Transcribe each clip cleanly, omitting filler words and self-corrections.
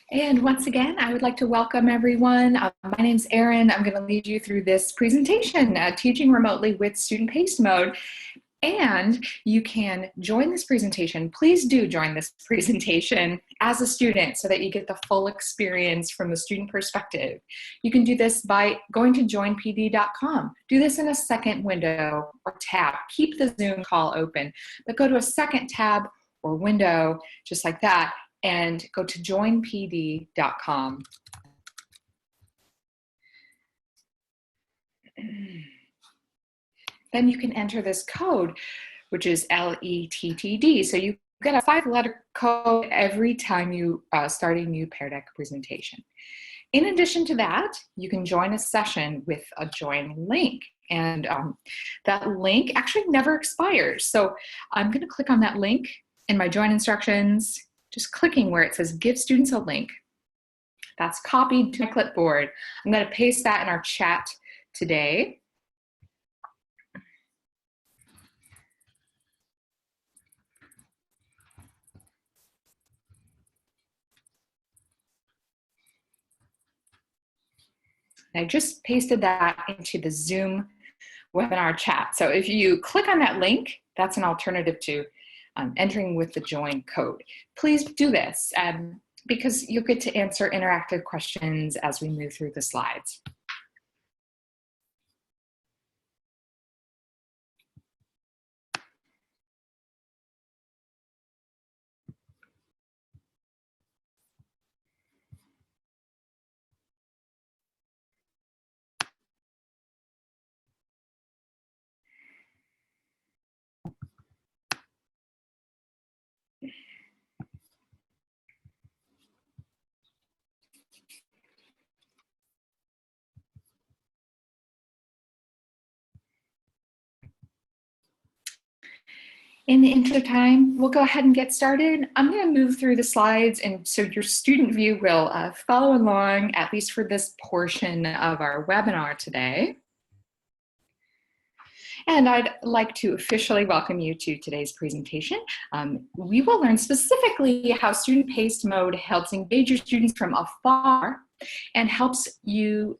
And once again, I would like to welcome everyone. My name's Erin. I'm going to lead you through this presentation, Teaching Remotely with StudentPaced Mode. And you can join this presentation. Please do join this presentation as a student so that you get the full experience from the student perspective. You can do this by going to joinpd.com. Do this in a second window or tab. Keep the Zoom call open, but go to a second tab or window just like that and go to joinpd.com. Then you can enter this code, which is LETTD. So you get a 5-letter code every time you start a new Pear Deck presentation. In addition to that, you can join a session with a join link. And that link actually never expires. So I'm going to click on that link in my join instructions, just clicking where it says give students a link. That's copied to my clipboard. I'm going to paste that in our chat today. I just pasted that into the Zoom webinar chat. So if you click on that link, that's an alternative to entering with the join code. Please do this because you'll get to answer interactive questions as we move through the slides. In the intro time, we'll go ahead and get started. I'm going to move through the slides, and so your student view will follow along, at least for this portion of our webinar today. And I'd like to officially welcome you to today's presentation. We will learn specifically how StudentPaced Mode helps engage your students from afar and helps you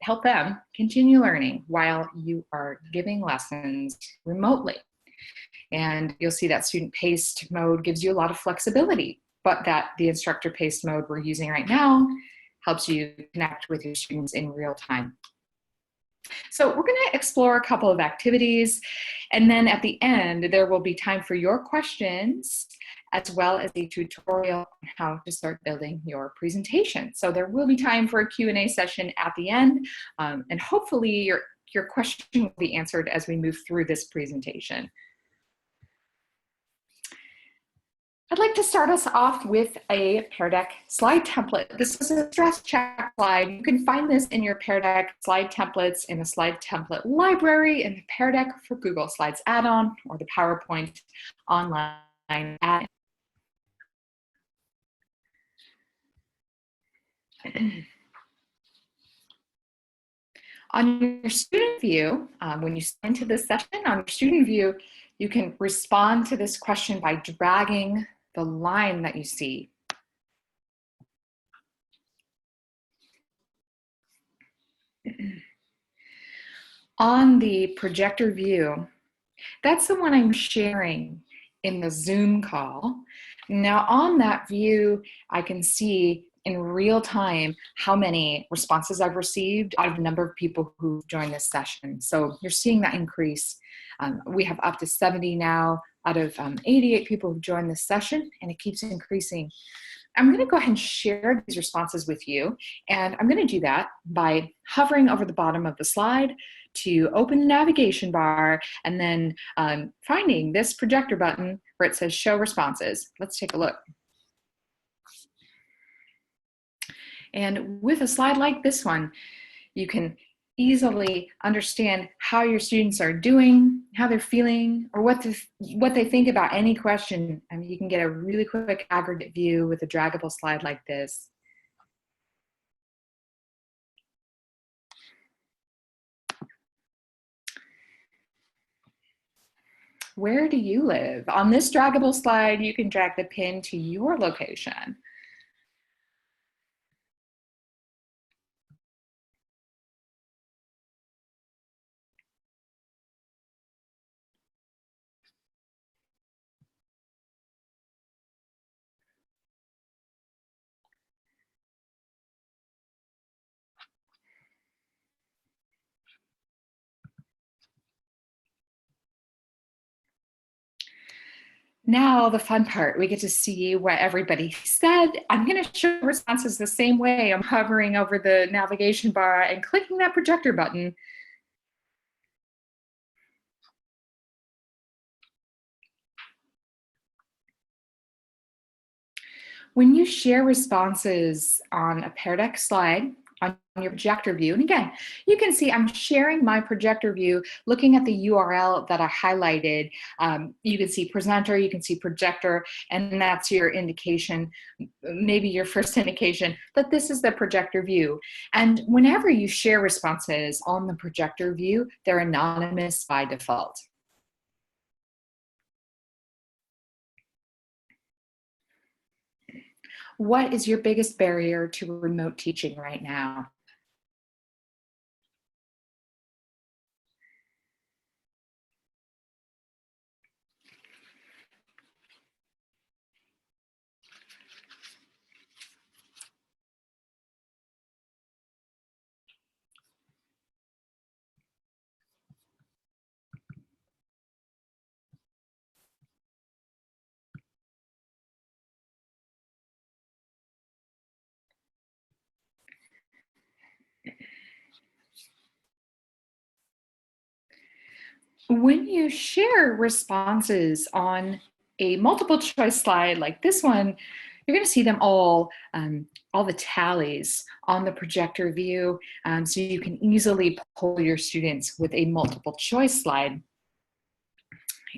help them continue learning while you are giving lessons remotely. And you'll see that student-paced mode gives you a lot of flexibility, but that the instructor-paced mode we're using right now helps you connect with your students in real time. So we're going to explore a couple of activities, and then at the end, there will be time for your questions, as well as a tutorial on how to start building your presentation. So there will be time for a Q&A session at the end, and hopefully your question will be answered as we move through this presentation. I'd like to start us off with a Pear Deck slide template. This is a stress check slide. You can find this in your Pear Deck slide templates in the slide template library in the Pear Deck for Google Slides add-on or the PowerPoint online add-in. On your student view, when you sign into this session, on your student view, you can respond to this question by dragging the line that you see. On the projector view, that's the one I'm sharing in the Zoom call. Now on that view, I can see in real time how many responses I've received out of the number of people who've joined this session. So you're seeing that increase. We have up to 70 now out of 88 people who've joined this session, and it keeps increasing. I'm going to go ahead and share these responses with you, and I'm going to do that by hovering over the bottom of the slide to open the navigation bar and then finding this projector button where it says show responses. Let's take a look. And with a slide like this one, you can easily understand how your students are doing, how they're feeling, or what they think about any question. I mean, you can get a really quick aggregate view with a draggable slide like this. Where do you live? On this draggable slide, you can drag the pin to your location. Now the fun part, we get to see what everybody said. I'm going to show responses the same way. I'm hovering over the navigation bar and clicking that projector button. When you share responses on a Pear Deck slide, on your projector view, and again, you can see I'm sharing my projector view, looking at the URL that I highlighted. You can see presenter, you can see projector, and that's your indication, maybe your first indication that this is the projector view. And whenever you share responses on the projector view, they're anonymous by default. What is your biggest barrier to remote teaching right now? When you share responses on a multiple choice slide like this one, you're going to see them all the tallies on the projector view, so you can easily poll your students with a multiple choice slide.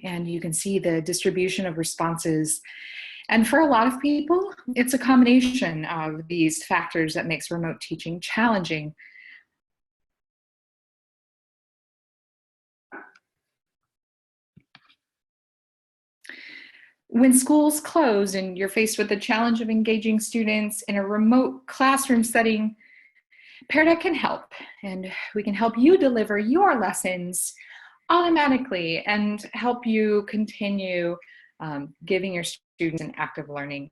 And you can see the distribution of responses. And for a lot of people, it's a combination of these factors that makes remote teaching challenging. When schools close and you're faced with the challenge of engaging students in a remote classroom setting, Pear Deck can help, and we can help you deliver your lessons automatically and help you continue giving your students an active learning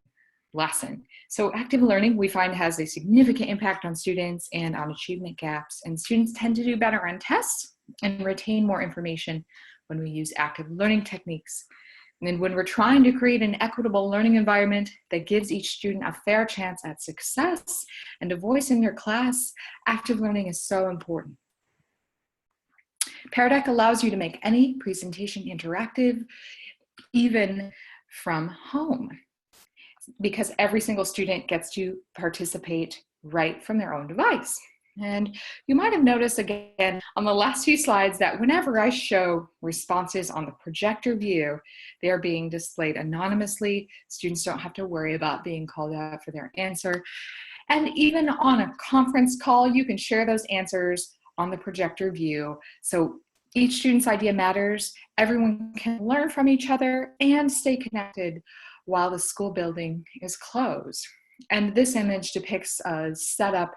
lesson. So active learning, we find, has a significant impact on students and on achievement gaps, and students tend to do better on tests and retain more information when we use active learning techniques. And when we're trying to create an equitable learning environment that gives each student a fair chance at success and a voice in their class, active learning is so important. Pear Deck allows you to make any presentation interactive, even from home, because every single student gets to participate right from their own device. And you might have noticed again on the last few slides that whenever I show responses on the projector view, they are being displayed anonymously. Students don't have to worry about being called out for their answer. And even on a conference call, you can share those answers on the projector view. So each student's idea matters. Everyone can learn from each other and stay connected while the school building is closed. And this image depicts a setup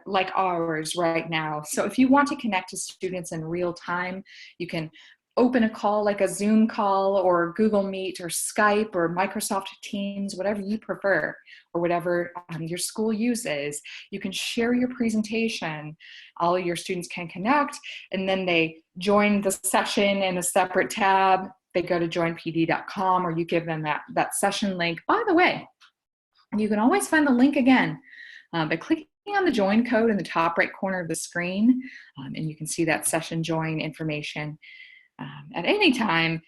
like ours right now. So if you want to connect to students in real time, you can open a call like a Zoom call or Google Meet or Skype or Microsoft Teams, whatever you prefer, or whatever your school uses. You can share your presentation. All your students can connect, and then they join the session in a separate tab. They go to joinpd.com, or you give them that session link. By the way, you can always find the link again by clicking on the join code in the top right corner of the screen, and you can see that session join information at any time,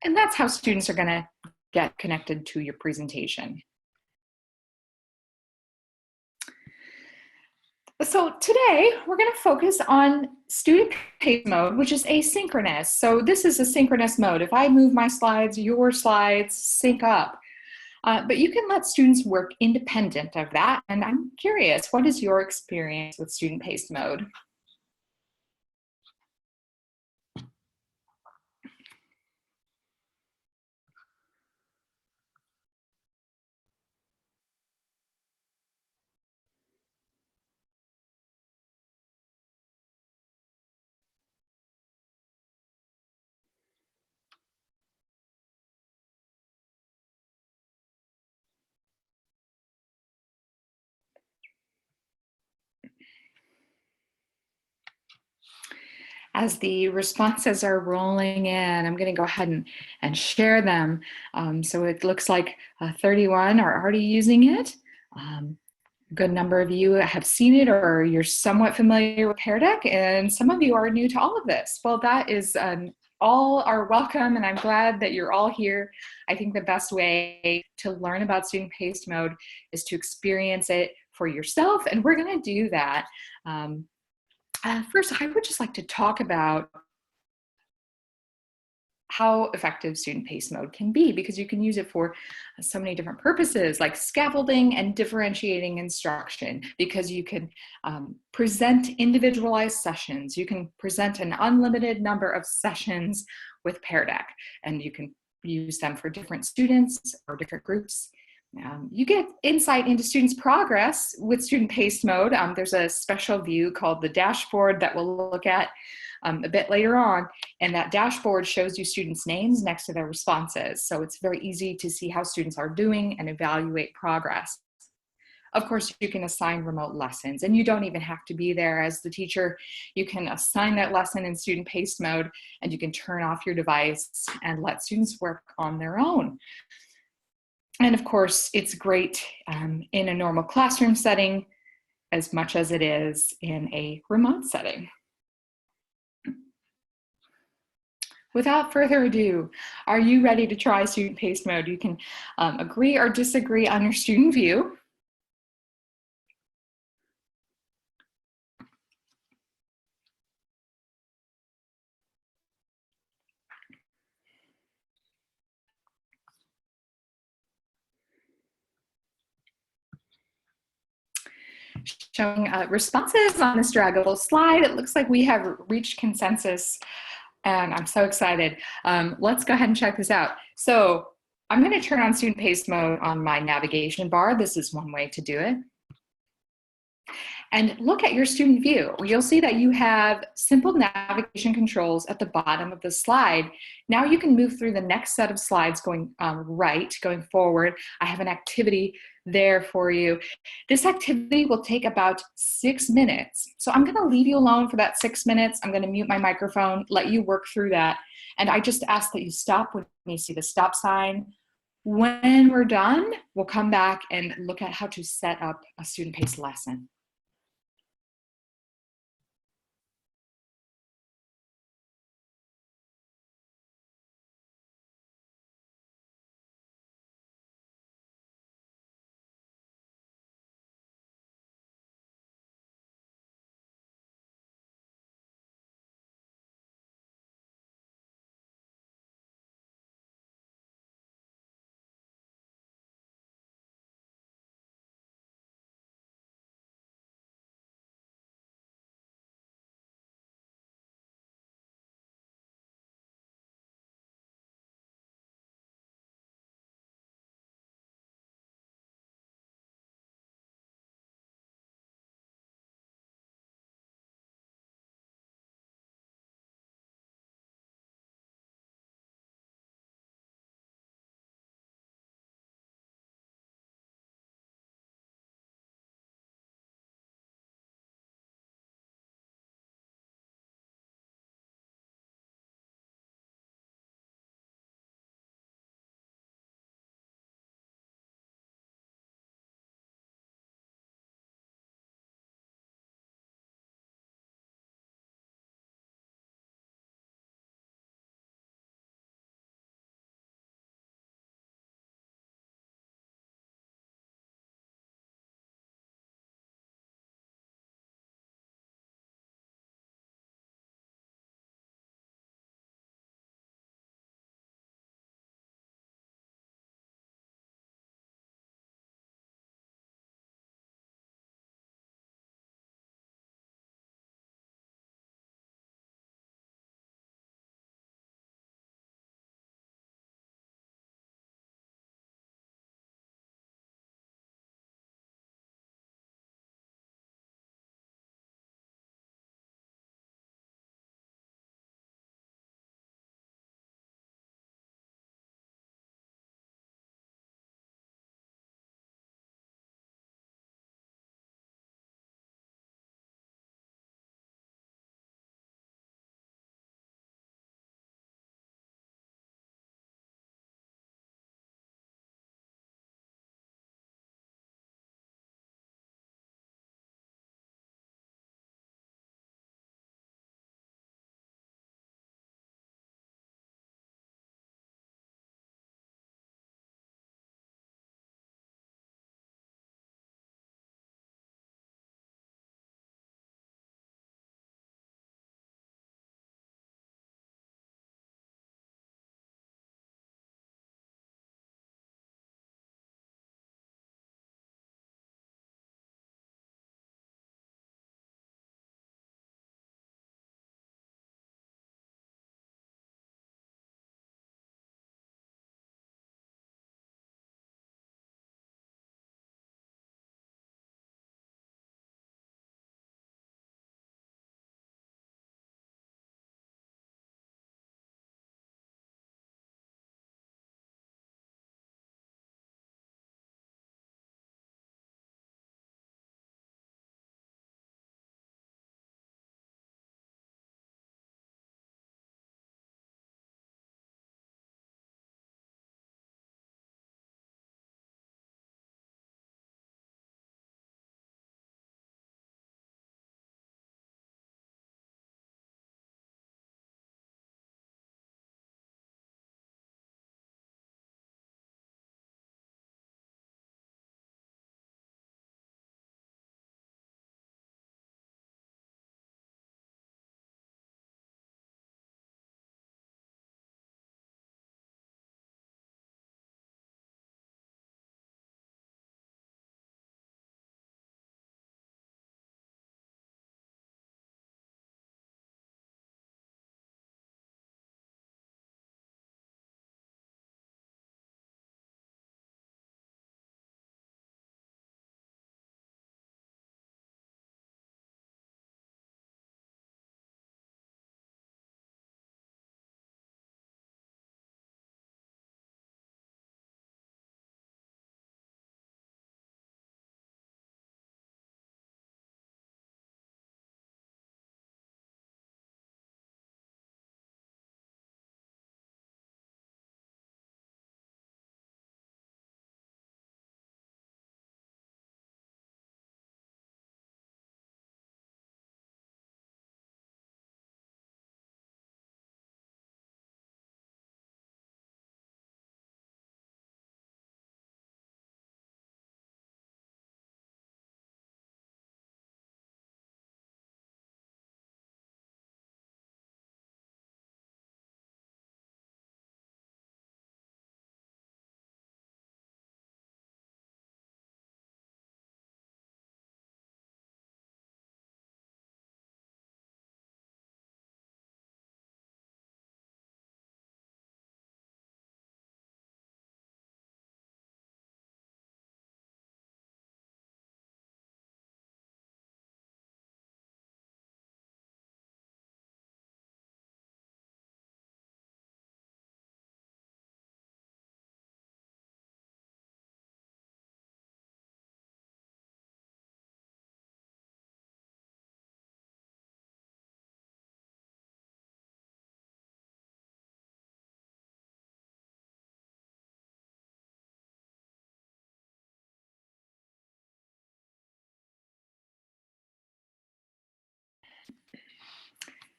and that's how students are going to get connected to your presentation. So today we're going to focus on StudentPaced Mode, which is asynchronous. So this is a synchronous mode. If I move my slides, your slides sync up. But you can let students work independent of that. And I'm curious, what is your experience with StudentPaced Mode? As the responses are rolling in, I'm going to go ahead and share them. So it looks like 31 are already using it. A good number of you have seen it or you're somewhat familiar with Pear Deck, and some of you are new to all of this. Well, that is all are welcome, and I'm glad that you're all here. I think the best way to learn about student-paced mode is to experience it for yourself, and we're going to do that. First, I would just like to talk about how effective student-paced mode can be, because you can use it for so many different purposes, like scaffolding and differentiating instruction, because you can present individualized sessions. You can present an unlimited number of sessions with Pear Deck, and you can use them for different students or different groups. You get insight into students' progress with student-paced mode. There's a special view called the dashboard that we'll look at a bit later on, and that dashboard shows you students' names next to their responses. So it's very easy to see how students are doing and evaluate progress. Of course, you can assign remote lessons, and you don't even have to be there as the teacher. You can assign that lesson in student-paced mode, and you can turn off your device and let students work on their own. And of course, it's great in a normal classroom setting as much as it is in a remote setting. Without further ado, are you ready to try student-paced mode? You can agree or disagree on your student view. Showing responses on this draggable slide. It looks like we have reached consensus, and I'm so excited. Let's go ahead and check this out. So I'm going to turn on student-paced mode on my navigation bar. This is one way to do it. And look at your student view. You'll see that you have simple navigation controls at the bottom of the slide. Now you can move through the next set of slides going right, going forward. I have an activity there for you. This activity will take about 6 minutes. So I'm gonna leave you alone for that 6 minutes. I'm gonna mute my microphone, let you work through that. And I just ask that you stop when you see the stop sign. When we're done, we'll come back and look at how to set up a student-paced lesson.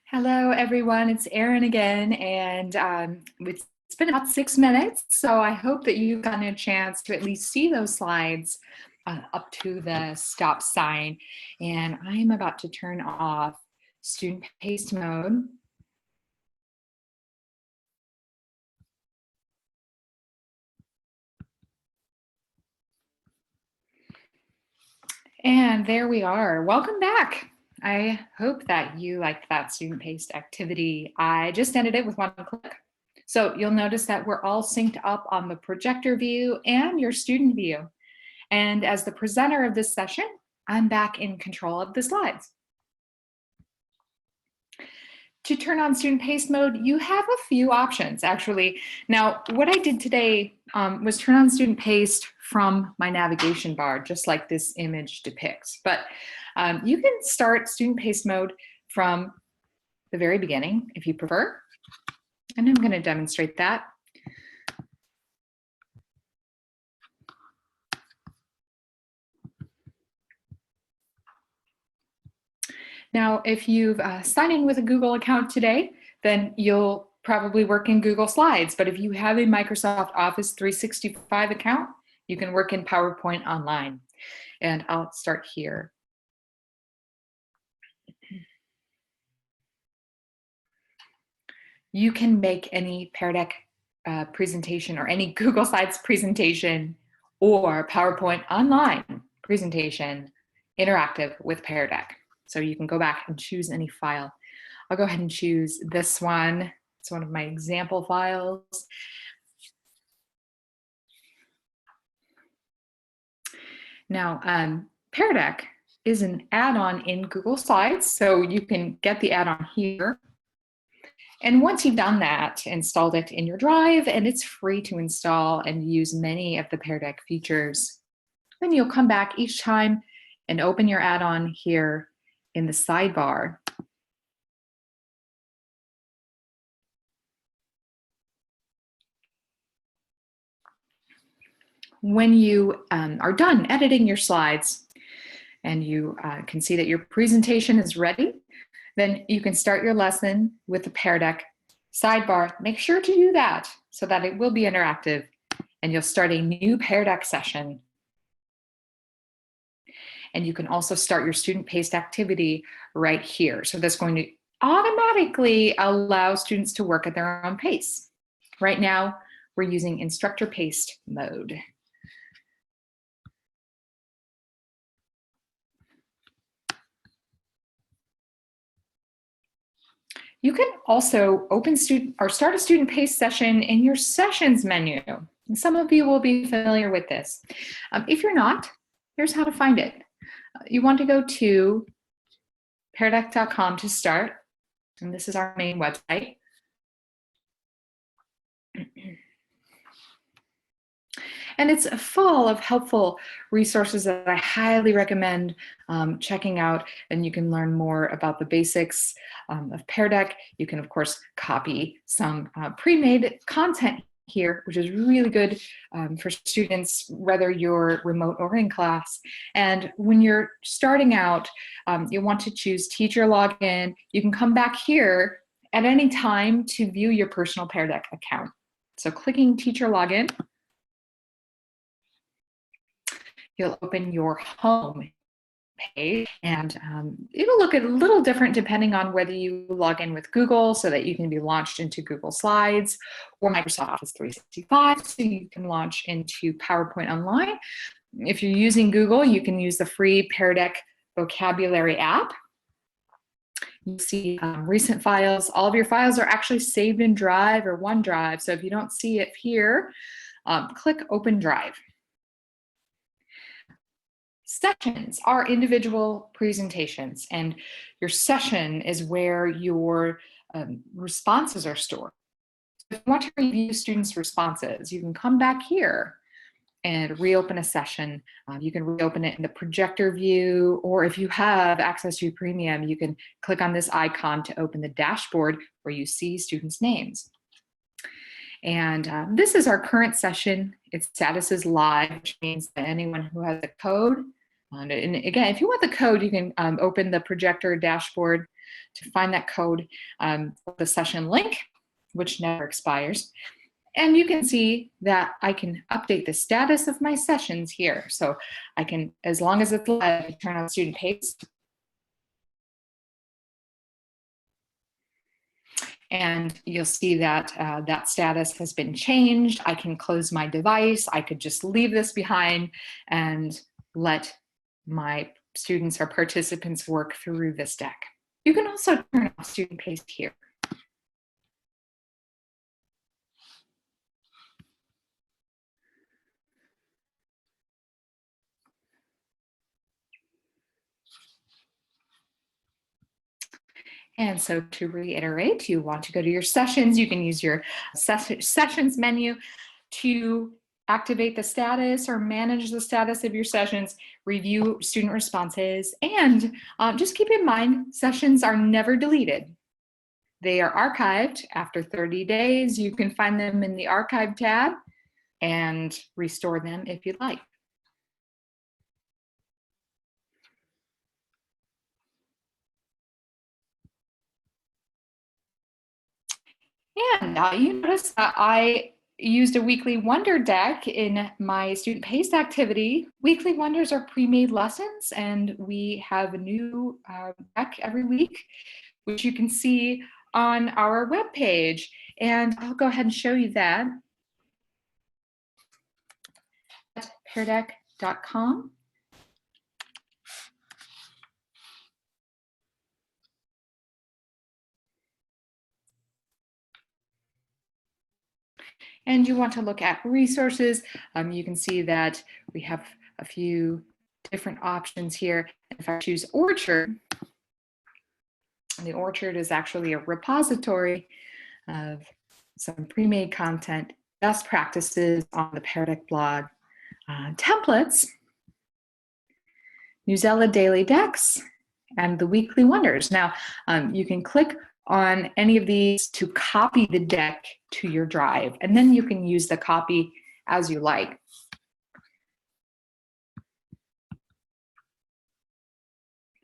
Hello, everyone. It's Erin again, and it's been about 6 minutes, so I hope that you've gotten a chance to at least see those slides up to the stop sign. And I am about to turn off student-paced mode. And there we are. Welcome back. I hope that you liked that student-paced activity. I just ended it with one click. So you'll notice that we're all synced up on the projector view and your student view. And as the presenter of this session, I'm back in control of the slides. To turn on student-paced mode, you have a few options, actually. Now, what I did today was turn on student-paced from my navigation bar, just like this image depicts. But you can start student-paced mode from the very beginning, if you prefer. And I'm going to demonstrate that. Now, if you've signed in with a Google account today, then you'll probably work in Google Slides. But if you have a Microsoft Office 365 account, you can work in PowerPoint online. And I'll start here. You can make any Pear Deck presentation or any Google Slides presentation or PowerPoint online presentation interactive with Pear Deck. So you can go back and choose any file. I'll go ahead and choose this one. It's one of my example files. Now, Pear Deck is an add-on in Google Slides, so you can get the add-on here. And once you've done that, installed it in your drive, and it's free to install and use many of the Pear Deck features, then you'll come back each time and open your add-on here in the sidebar. When you are done editing your slides and you can see that your presentation is ready, then you can start your lesson with the Pear Deck sidebar. Make sure to do that so that it will be interactive and you'll start a new Pear Deck session. And you can also start your student-paced activity right here. So that's going to automatically allow students to work at their own pace. Right now, we're using instructor-paced mode. You can also start a student-paced session in your sessions menu. And some of you will be familiar with this. If you're not, here's how to find it. You want to go to peardeck.com to start, and this is our main website. And it's full of helpful resources that I highly recommend checking out, and you can learn more about the basics of Pear Deck. You can, of course, copy some pre-made content here, which is really good for students, whether you're remote or in class. And when you're starting out, you'll want to choose teacher login. You can come back here at any time to view your personal Pear Deck account. So clicking teacher login, you'll open your home page, and it'll look a little different depending on whether you log in with Google so that you can be launched into Google Slides or Microsoft Office 365 so you can launch into PowerPoint online. If you're using Google, you can use the free Pear Deck vocabulary app. You see recent files. All of your files are actually saved in Drive or OneDrive, so if you don't see it here, click Open Drive. Sessions are individual presentations, and your session is where your responses are stored. If you want to review students' responses, you can come back here and reopen a session. You can reopen it in the projector view, or if you have access to Premium, you can click on this icon to open the dashboard where you see students' names. And this is our current session. Its status is live, which means that anyone who has a code, and again, if you want the code, you can open the projector dashboard to find that code, the session link, which never expires. And you can see that I can update the status of my sessions here. So I can, as long as it's live, I turn on StudentPaced. And you'll see that that status has been changed. I can close my device. I could just leave this behind and let my students or participants work through this deck. You can also turn off StudentPaced here. And so to reiterate, you want to go to your sessions. You can use your sessions menu to activate the status or manage the status of your sessions, review student responses, and just keep in mind, sessions are never deleted. They are archived after 30 days. You can find them in the archive tab and restore them if you'd like. And you notice that I used a Weekly Wonder deck in my StudentPaced activity. Weekly Wonders are pre-made lessons, and we have a new deck every week, which you can see on our webpage. And I'll go ahead and show you that at peardeck.com. And you want to look at resources. You can see that we have a few different options here. If I choose Orchard, the Orchard is actually a repository of some pre-made content, best practices on the Pear Deck blog, templates, Newsella Daily Decks, and the Weekly Wonders. Now, you can click on any of these to copy the deck to your drive, and then you can use the copy as you like.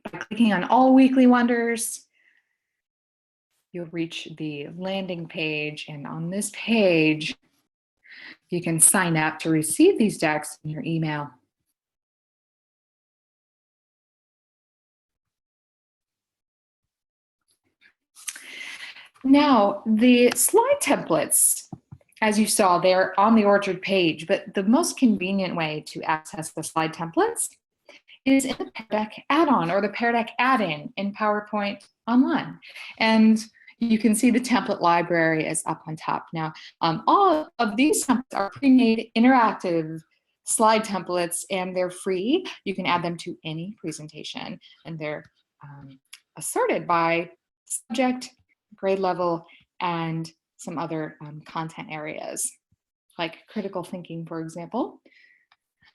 By clicking on all Weekly Wonders, you'll reach the landing page, and on this page, you can sign up to receive these decks in your email. Now, the slide templates, as you saw, they're on the Orchard page, but the most convenient way to access the slide templates is in the Pear Deck add-on or the Pear Deck add-in in PowerPoint Online. And you can see the template library is up on top. Now, all of these templates are pre-made interactive slide templates, and they're free. You can add them to any presentation, and they're assorted by subject, grade level, and some other content areas, like critical thinking, for example.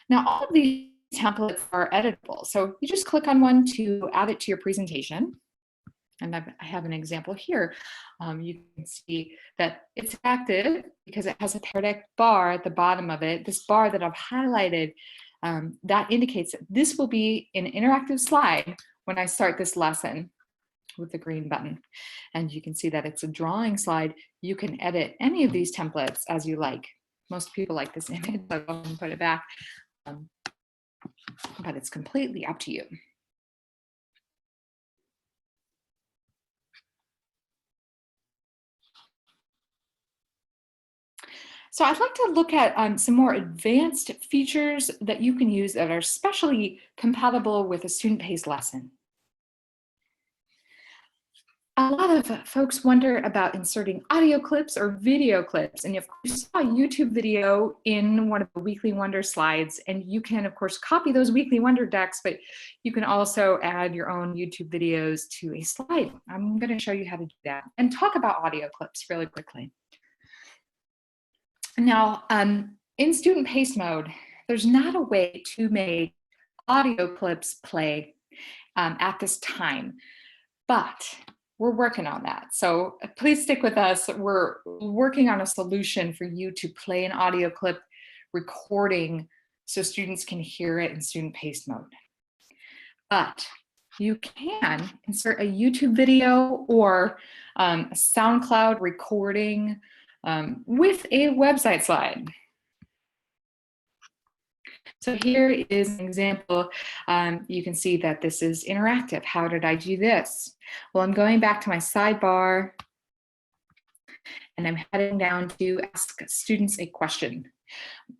Now, all of these templates are editable. So you just click on one to add it to your presentation. And I have an example here. You can see that it's active because it has a Pear Deck bar at the bottom of it. This bar that I've highlighted, that indicates that this will be an interactive slide when I start this lesson with the green button. And you can see that it's a drawing slide. You can edit any of these templates as you like. Most people like this image, so go ahead and put it back. But it's completely up to you. So I'd like to look at some more advanced features that you can use that are especially compatible with a student-paced lesson. A lot of folks wonder about inserting audio clips or video clips. And of course, you saw a YouTube video in one of the Weekly Wonder slides, and you can, of course, copy those Weekly Wonder decks, but you can also add your own YouTube videos to a slide. I'm going to show you how to do that and talk about audio clips really quickly. Now, in student-paced mode, there's not a way to make audio clips play at this time, but we're working on that. So please stick with us. We're working on a solution for you to play an audio clip recording so students can hear it in student-paced mode. But you can insert a YouTube video or a SoundCloud recording with a website slide. So here is an example. You can see that this is interactive. How did I do this? Well, I'm going back to my sidebar and I'm heading down to ask students a question.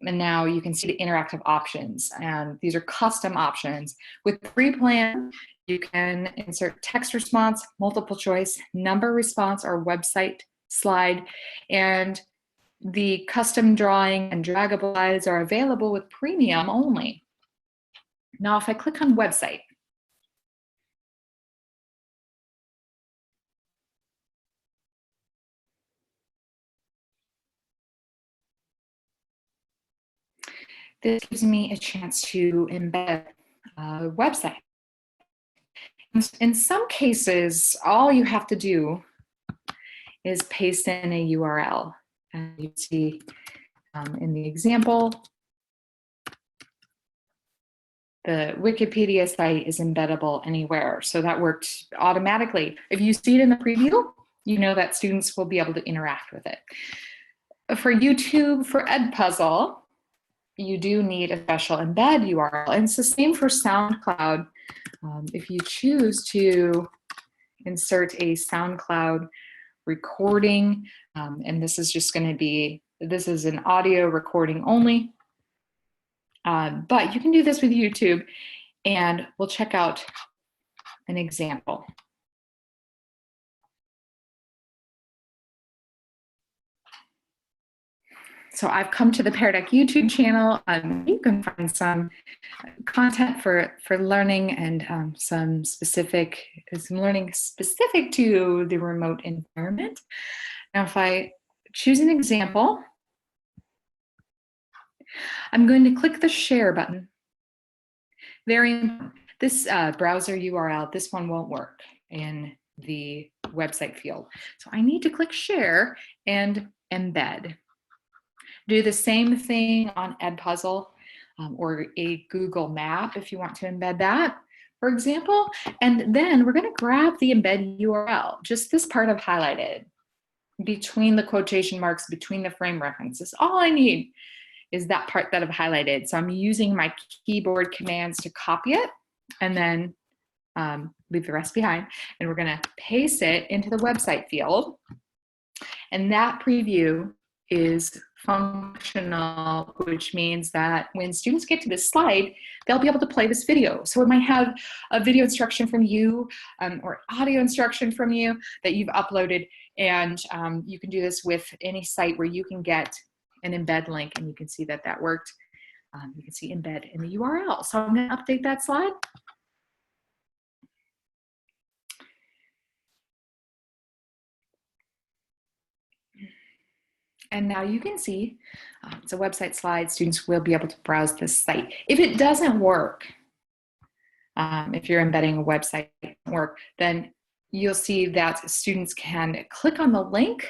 And now you can see the interactive options, and these are custom options. With the free plan, you can insert text response, multiple choice, number response, or website slide, and the custom drawing and draggable slides are available with premium only. Now, if I click on website, this gives me a chance to embed a website. In some cases, all you have to do is paste in a URL. And you see in the example, the Wikipedia site is embeddable anywhere. So that worked automatically. If you see it in the preview, you know that students will be able to interact with it. For YouTube, for Edpuzzle, you do need a special embed URL. And it's the same for SoundCloud. If you choose to insert a SoundCloud recording, and this is just going to be, this is an audio recording only, but you can do this with YouTube, and we'll check out an example. So I've come to the Pear Deck YouTube channel. You can find some content for learning and some learning specific to the remote environment. Now, if I choose an example, I'm going to click the share button. Very important. This browser URL, this one won't work in the website field. So I need to click share and embed. Do the same thing on Edpuzzle or a Google map if you want to embed that, for example. And then we're going to grab the embed URL, just this part I've highlighted, between the quotation marks, between the frame references. All I need is that part that I've highlighted. So I'm using my keyboard commands to copy it and then leave the rest behind. And we're going to paste it into the website field. And that preview is functional, which means that when students get to this slide, they'll be able to play this video. So it might have a video instruction from you or audio instruction from you that you've uploaded, and you can do this with any site where you can get an embed link, and you can see that that worked. You can see embed in the URL. So I'm going to update that slide. And now you can see it's a website slide. Students will be able to browse this site. If it doesn't work, if you're embedding a website work, then you'll see that students can click on the link.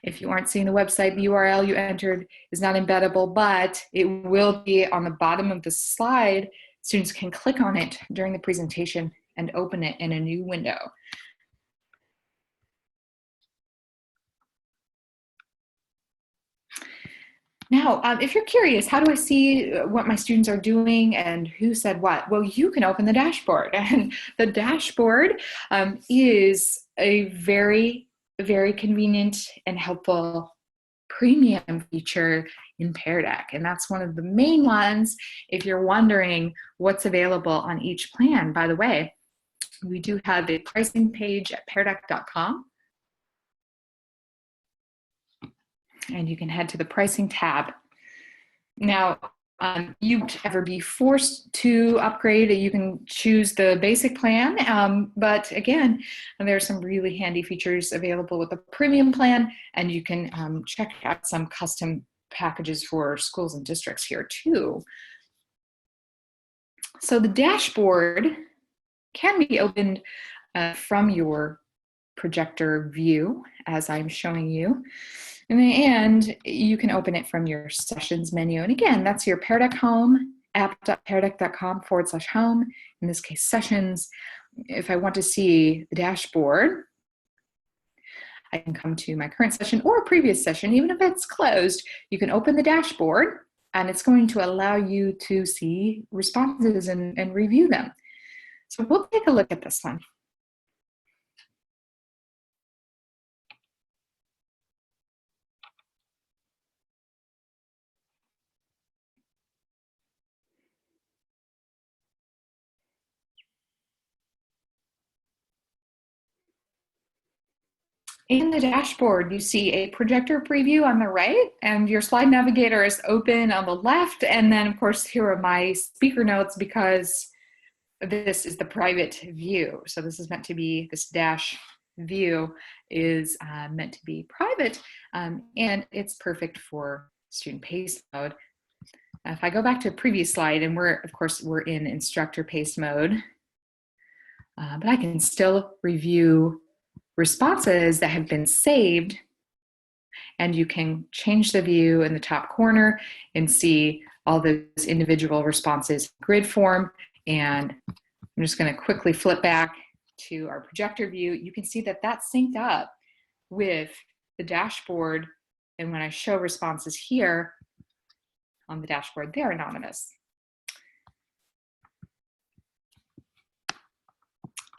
If you aren't seeing the website, the URL you entered is not embeddable, but it will be on the bottom of the slide. Students can click on it during the presentation and open it in a new window. Now, if you're curious, how do I see what my students are doing and who said what? Well, you can open the dashboard, and the dashboard is a very, very convenient and helpful premium feature in Pear Deck. And that's one of the main ones if you're wondering what's available on each plan. By the way, we do have a pricing page at peardeck.com. And you can head to the pricing tab. Now, you won't ever be forced to upgrade. You can choose the basic plan, but again, there are some really handy features available with the premium plan, and you can check out some custom packages for schools and districts here too. So the dashboard can be opened from your projector view, as I'm showing you. And you can open it from your sessions menu. And again, that's your Pear Deck home app.peardeck.com/home, in this case sessions. If I want to see the dashboard, I can come to my current session or a previous session. Even if it's closed, you can open the dashboard and it's going to allow you to see responses and review them. So we'll take a look at this one. In the dashboard, you see a projector preview on the right, and your slide navigator is open on the left. And then, of course, here are my speaker notes because this is the private view. So this is meant to be, this dash view is meant to be private, and it's perfect for StudentPaced mode. If I go back to a previous slide, and of course, we're in instructor-paced mode, but I can still review responses that have been saved, and you can change the view in the top corner and see all those individual responses in grid form. And I'm just going to quickly flip back to our projector view. You can see that that's synced up with the dashboard, and when I show responses here on the dashboard, they're anonymous.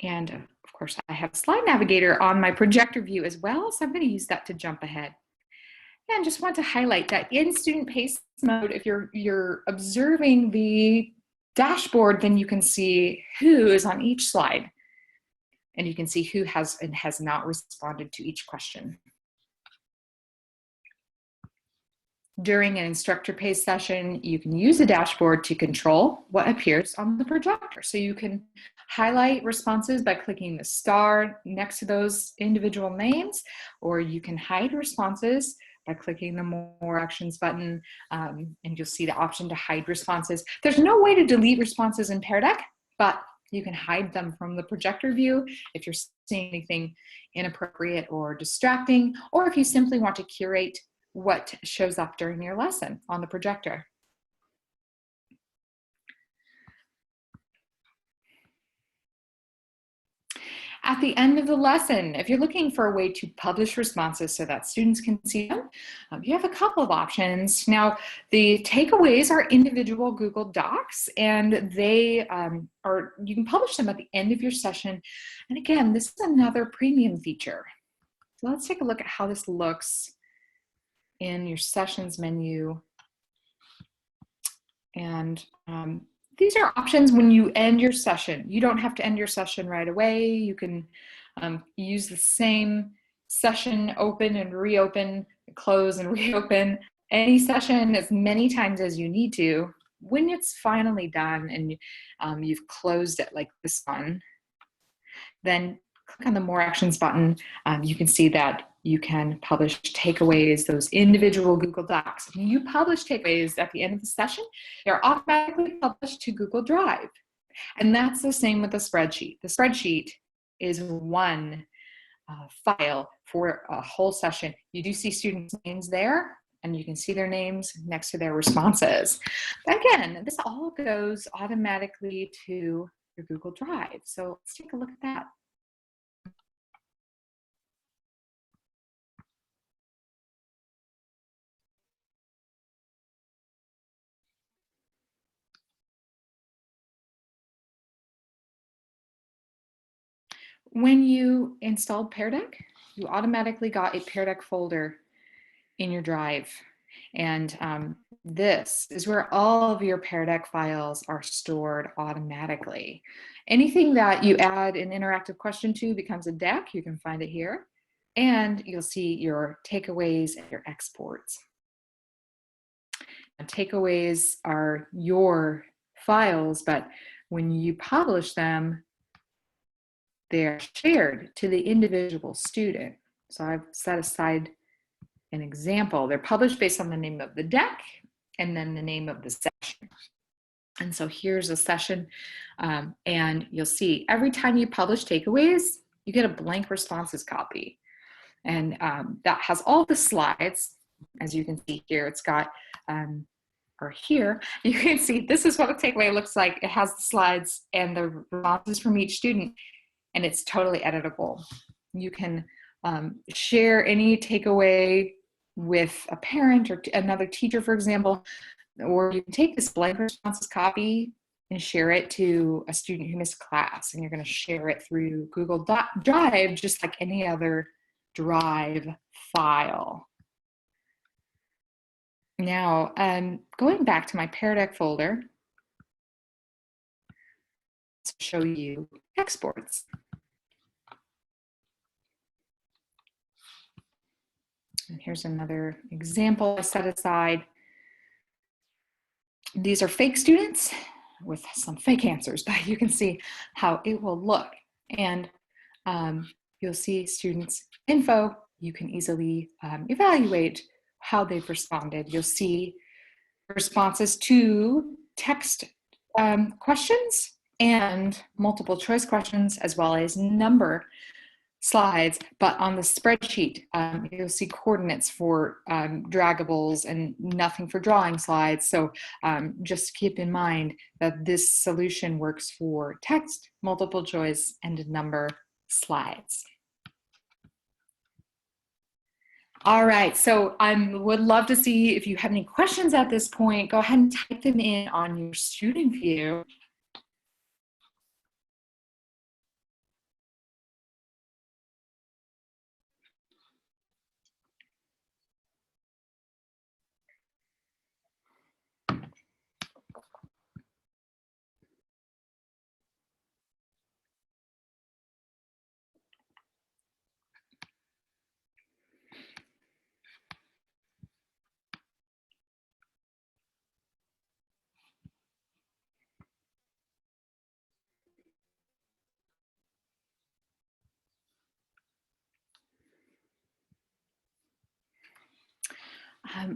And of course, I have a slide navigator on my projector view as well, so I'm going to use that to jump ahead. And just want to highlight that in StudentPaced mode, if you're observing the dashboard, then you can see who is on each slide, and you can see who has and has not responded to each question. During an instructor-paced session, you can use the dashboard to control what appears on the projector. So you can highlight responses by clicking the star next to those individual names, or you can hide responses by clicking the More Actions button, and you'll see the option to hide responses. There's no way to delete responses in Pear Deck, but you can hide them from the projector view if you're seeing anything inappropriate or distracting, or if you simply want to curate what shows up during your lesson on the projector. At the end of the lesson, if you're looking for a way to publish responses so that students can see them, you have a couple of options. Now, the takeaways are individual Google Docs, and they you can publish them at the end of your session. And again, this is another premium feature. So let's take a look at how this looks in your sessions menu. And these are options when you end your session. You don't have to end your session right away. You can use the same session, open and reopen, close and reopen any session as many times as you need to. When it's finally done and you've closed it like this one, then click on the More Actions button. You can see that you can publish takeaways, those individual Google Docs. When you publish takeaways at the end of the session, they're automatically published to Google Drive. And that's the same with the spreadsheet. The spreadsheet is one file for a whole session. You do see students' names there, and you can see their names next to their responses. But again, this all goes automatically to your Google Drive. So let's take a look at that. When you installed Pear Deck, you automatically got a Pear Deck folder in your drive. And this is where all of your Pear Deck files are stored automatically. Anything that you add an interactive question to becomes a deck. You can find it here. And you'll see your takeaways and your exports. And takeaways are your files, but when you publish them, they're shared to the individual student. So I've set aside an example. They're published based on the name of the deck and then the name of the session. And so here's a session, and you'll see every time you publish takeaways, you get a blank responses copy. And that has all the slides, as you can see here. It's got are here, you can see this is what a takeaway looks like. It has the slides and the responses from each student, and it's totally editable. You can share any takeaway with a parent or another teacher, for example, or you can take this blank responses copy and share it to a student who missed class, and you're going to share it through Google Drive, just like any other Drive file. Now, going back to my Pear Deck folder to show you exports. And here's another example I set aside. These are fake students with some fake answers, but you can see how it will look. And you'll see students' info. You can easily evaluate how they've responded. You'll see responses to text questions and multiple choice questions, as well as number slides, but on the spreadsheet, you'll see coordinates for draggables and nothing for drawing slides. So just keep in mind that this solution works for text, multiple choice, and number slides. All right, so I would love to see if you have any questions at this point. Go ahead and type them in on your student view.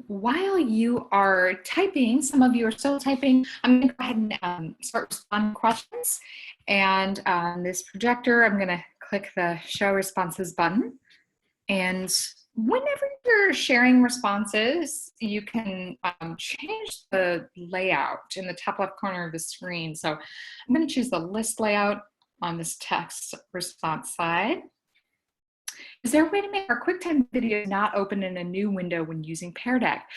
While you are typing, some of you are still typing, I'm going to go ahead and start responding to questions. And on this projector, I'm going to click the Show Responses button. And whenever you're sharing responses, you can change the layout in the top left corner of the screen. So I'm going to choose the list layout on this text response side. Is there a way to make our QuickTime video not open in a new window when using Pear Deck?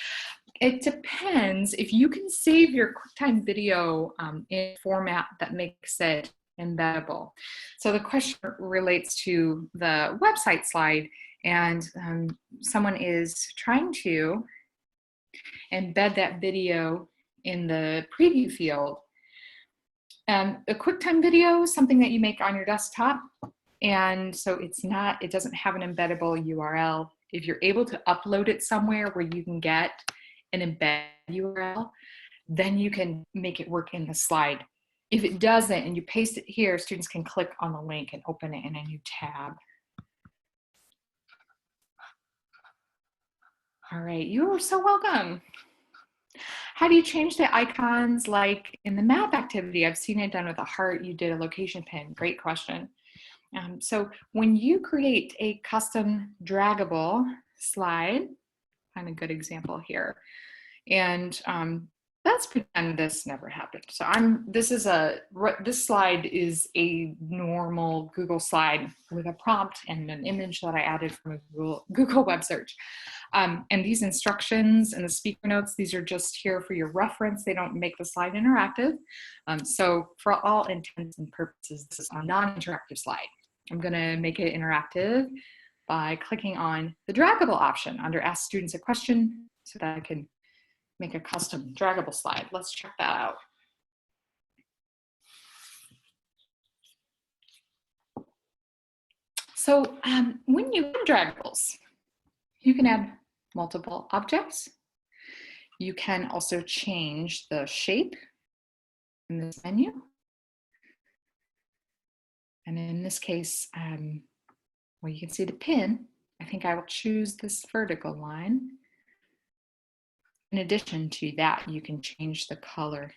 It depends. If you can save your QuickTime video in a format that makes it embeddable. So the question relates to the website slide, and someone is trying to embed that video in the preview field. A QuickTime video is something that you make on your desktop. And so it doesn't have an embeddable URL. If you're able to upload it somewhere where you can get an embed URL, then you can make it work in the slide. If it doesn't and you paste it here, students can click on the link and open it in a new tab. All right, you are so welcome. How do you change the icons like in the math activity? I've seen it done with a heart. You did a location pin. Great question. So when you create a custom draggable slide, find a good example here, and let's pretend this never happened. So this slide is a normal Google slide with a prompt and an image that I added from a Google web search. And these instructions and the speaker notes, these are just here for your reference. They don't make the slide interactive. So for all intents and purposes, this is a non-interactive slide. I'm gonna make it interactive by clicking on the draggable option under Ask Students a Question so that I can make a custom draggable slide. Let's check that out. So when you add draggables, you can add multiple objects. You can also change the shape in this menu. And in this case, well, you can see the pin. I think I will choose this vertical line. In addition to that, you can change the color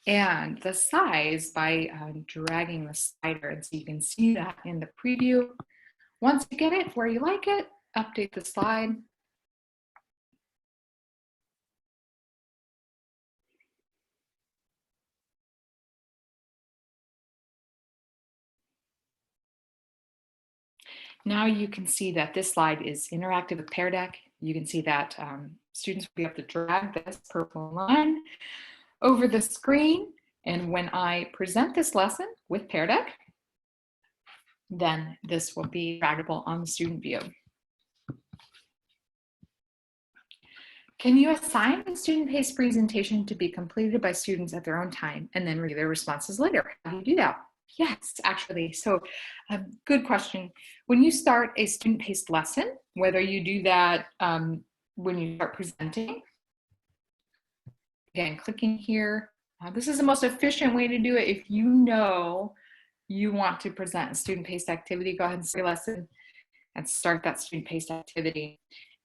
and the size by dragging the slider. And so you can see that in the preview. Once you get it where you like it, update the slide. Now you can see that this slide is interactive with Pear Deck. You can see that students will be able to drag this purple line over the screen. And when I present this lesson with Pear Deck, then this will be draggable on the student view. Can you assign a student-paced presentation to be completed by students at their own time and then review their responses later? How do you do that? Yes, actually. So good question. When you start a student-paced lesson, whether you do that when you start presenting, again, clicking here, this is the most efficient way to do it. If you know you want to present a student-paced activity, go ahead and start your lesson and start that student-paced activity.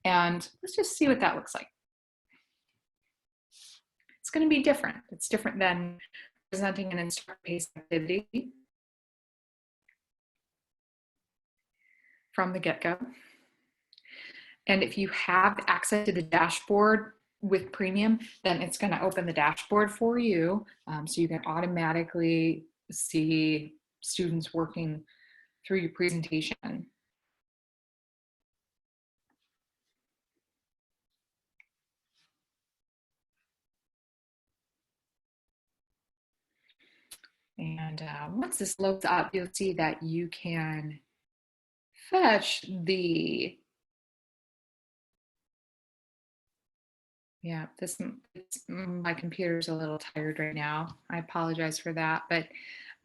And let's just see what that looks like. It's going to be different. It's different than presenting an instructor-paced activity from the get-go. And if you have access to the dashboard with Premium, then it's going to open the dashboard for you, so you can automatically see students working through your presentation. And once this loads up, you'll see that you can fetch the, my computer's a little tired right now. I apologize for that, but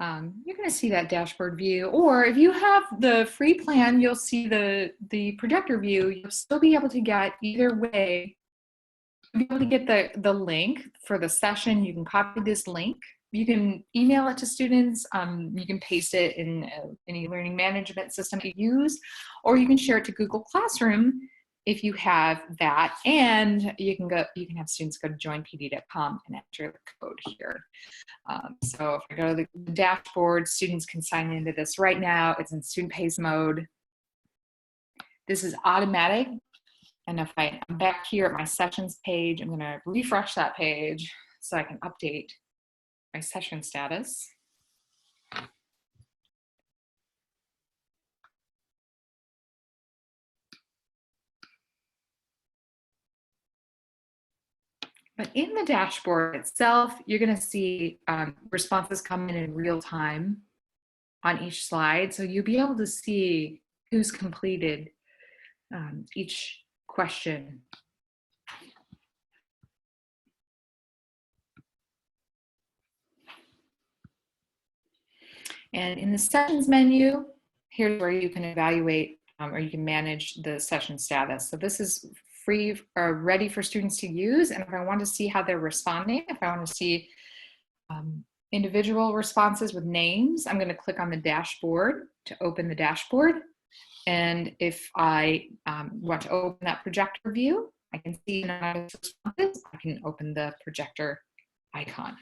you're going to see that dashboard view. Or if you have the free plan, you'll see the projector view. You'll still be able to get either way. You'll be able to get the link for the session. You can copy this link. You can email it to students. You can paste it in any learning management system you use, or you can share it to Google Classroom if you have that. And you can have students go to joinpd.com and enter the code here. So if I go to the dashboard, students can sign into this right now. It's in StudentPaced mode. This is automatic. And if I'm back here at my sessions page, I'm going to refresh that page so I can update my session status. But in the dashboard itself, you're going to see responses come in real time on each slide. So you'll be able to see who's completed each question. And in the sessions menu, here's where you can evaluate or you can manage the session status. So this is free or ready for students to use. And if I want to see how they're responding, if I want to see individual responses with names, I'm going to click on the dashboard to open the dashboard. And if I want to open that projector view, I can see anonymous responses. I can open the projector icon.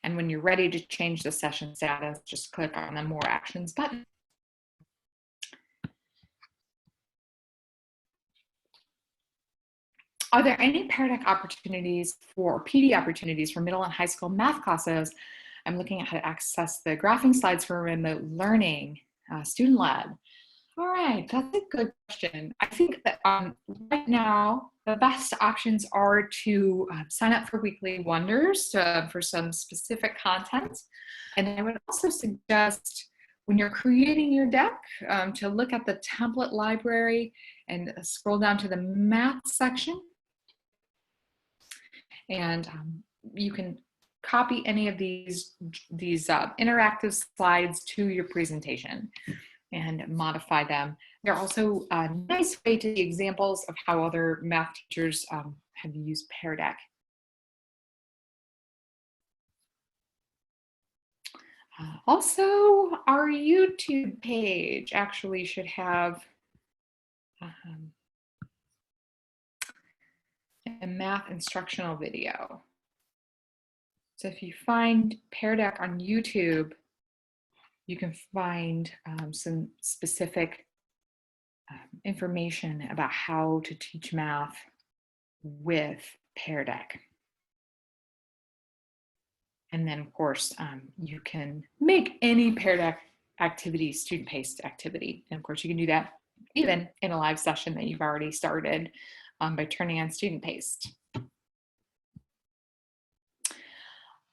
And when you're ready to change the session status, just click on the More Actions button. Are there any Pear Deck opportunities or PD opportunities for middle and high school math classes? I'm looking at how to access the graphing slides for remote learning, student lab. All right, that's a good question. I think that right now, the best options are to sign up for Weekly Wonders for some specific content. And I would also suggest when you're creating your deck to look at the template library and scroll down to the math section. And you can copy any of these interactive slides to your presentation and modify them. They're also a nice way to see examples of how other math teachers have used Pear Deck. Also, our YouTube page actually should have a math instructional video. So if you find Pear Deck on YouTube, you can find some specific information about how to teach math with Pear Deck. And then, of course, you can make any Pear Deck activity, student-paced activity. And of course, you can do that even in a live session that you've already started by turning on student-paced.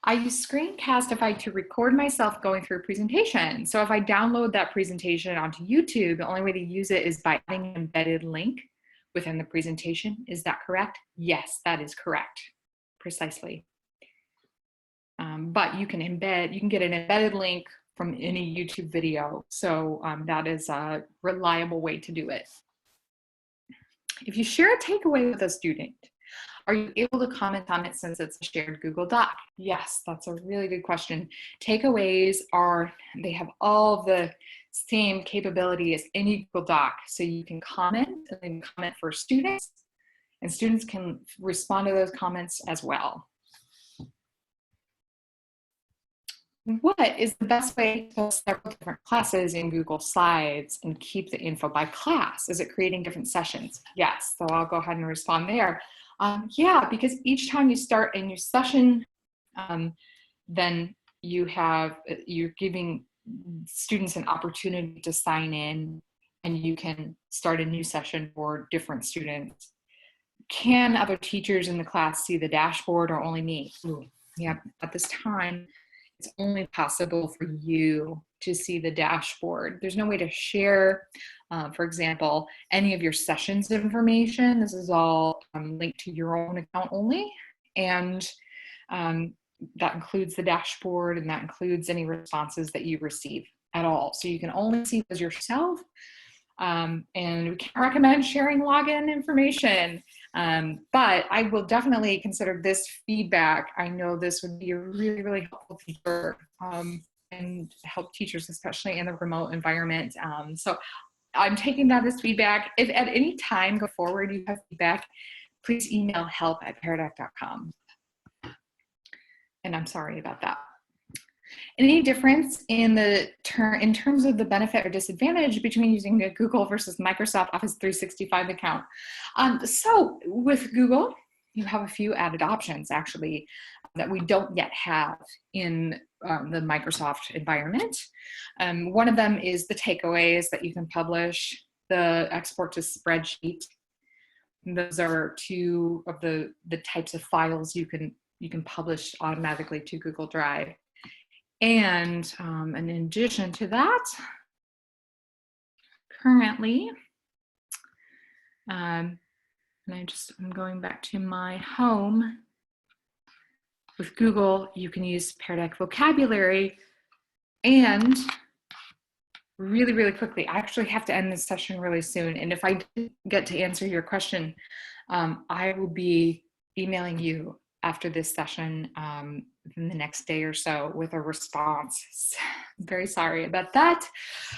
I use Screencastify to record myself going through a presentation. So if I download that presentation onto YouTube, the only way to use it is by adding an embedded link within the presentation. Is that correct? Yes, that is correct, precisely. But you can get an embedded link from any YouTube video. So that is a reliable way to do it. If you share a takeaway with a student, are you able to comment on it since it's a shared Google Doc? Yes, that's a really good question. Takeaways they have all the same capability as any Google Doc. So you can comment and then comment for students, and students can respond to those comments as well. What is the best way to post several different classes in Google Slides and keep the info by class? Is it creating different sessions? Yes, so I'll go ahead and respond there. Yeah, because each time you start a new session, then you're giving students an opportunity to sign in, and you can start a new session for different students. Can other teachers in the class see the dashboard or only me? Ooh, yeah, at this time, it's only possible for you to see the dashboard. There's no way to share, for example, any of your sessions information. This is all linked to your own account only. And that includes the dashboard, and that includes any responses that you receive at all. So you can only see those yourself. And we can't recommend sharing login information. But I will definitely consider this feedback. I know this would be a really, really helpful feature and help teachers, especially in the remote environment. So I'm taking that as feedback. If at any time go forward you have feedback, please email help@peardeck.com. And I'm sorry about that. Any difference in terms of the benefit or disadvantage between using a Google versus Microsoft Office 365 account? So with Google, you have a few added options actually that we don't yet have in the Microsoft environment. One of them is the takeaways that you can publish, the export to spreadsheet. Those are two of the types of files you can publish automatically to Google Drive. And in addition to that, currently, and I'm going back to my home. With Google, you can use Pear Deck vocabulary, and really, really quickly, I actually have to end this session really soon. And if I didn't get to answer your question, I will be emailing you after this session within the next day or so with a response. Very sorry about that.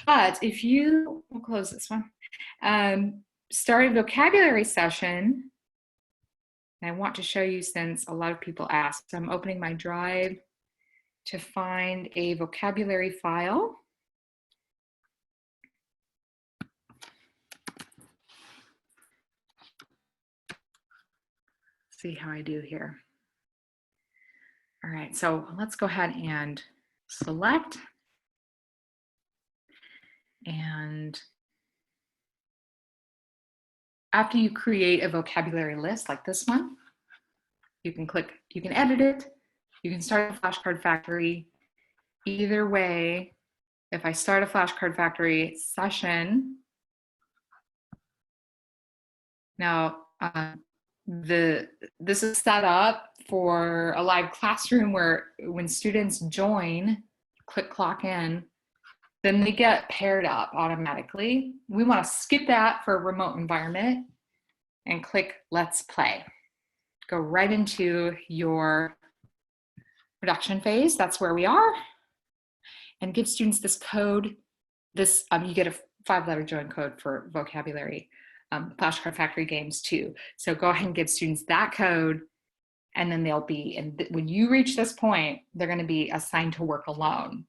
But if we'll close this one, start a vocabulary session, and I want to show you since a lot of people ask. So I'm opening my Drive to find a vocabulary file. See how I do here. All right, so let's go ahead and select. And after you create a vocabulary list like this one, you can edit it, you can start a flashcard factory. Either way, if I start a flashcard factory session, now this is set up for a live classroom where when students join, click clock in, then they get paired up automatically. We want to skip that for a remote environment and click Let's Play. Go right into your production phase. That's where we are. And give students this code. You get a 5-letter join code for vocabulary. Flashcard Factory games too. So go ahead and give students that code, and then they'll be, and when you reach this point, they're going to be assigned to work alone.